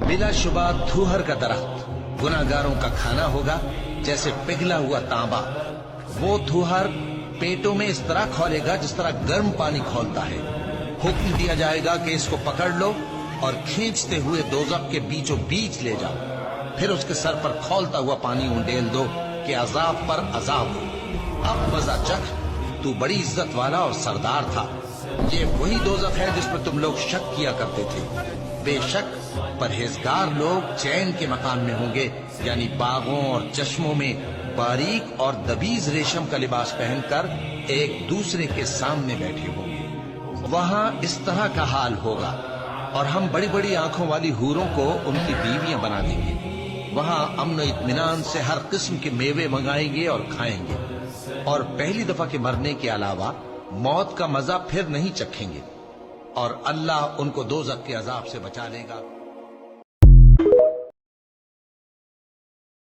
बिला शुबा धूहर का दरख्त गुनाहगारों का खाना होगा, जैसे पिघला हुआ तांबा। वो धूहर पेटों में इस तरह खौलेगा जिस तरह गर्म पानी खौलता है। हुक्म दिया जाएगा कि इसको पकड़ लो और खींचते हुए दोज़ख के बीचों बीच ले जाओ, फिर उसके सर पर खौलता हुआ पानी उंडेल दो कि अजाब पर अजाब हो। अब मजा चख, तू बड़ी इज्जत वाला और सरदार था। ये वही दोज़ख है जिस पर तुम लोग शक किया करते थे। बेशक परहेजगार लोग चैन के मकान में होंगे, यानी बागों और चश्मों में बारीक और दबीज रेशम का लिबास पहनकर एक दूसरे के सामने बैठे होंगे। वहां इस तरह का हाल होगा, और हम बड़ी बड़ी आंखों वाली हूरों को उनकी बीवियां बना देंगे। वहां अमन इत्मीनान से हर किस्म के मेवे मंगाएंगे और खाएंगे, और पहली दफा के मरने के अलावा मौत का मजा फिर नहीं चखेंगे, और अल्लाह उनको दोज़ख के अजाब से बचा लेगा।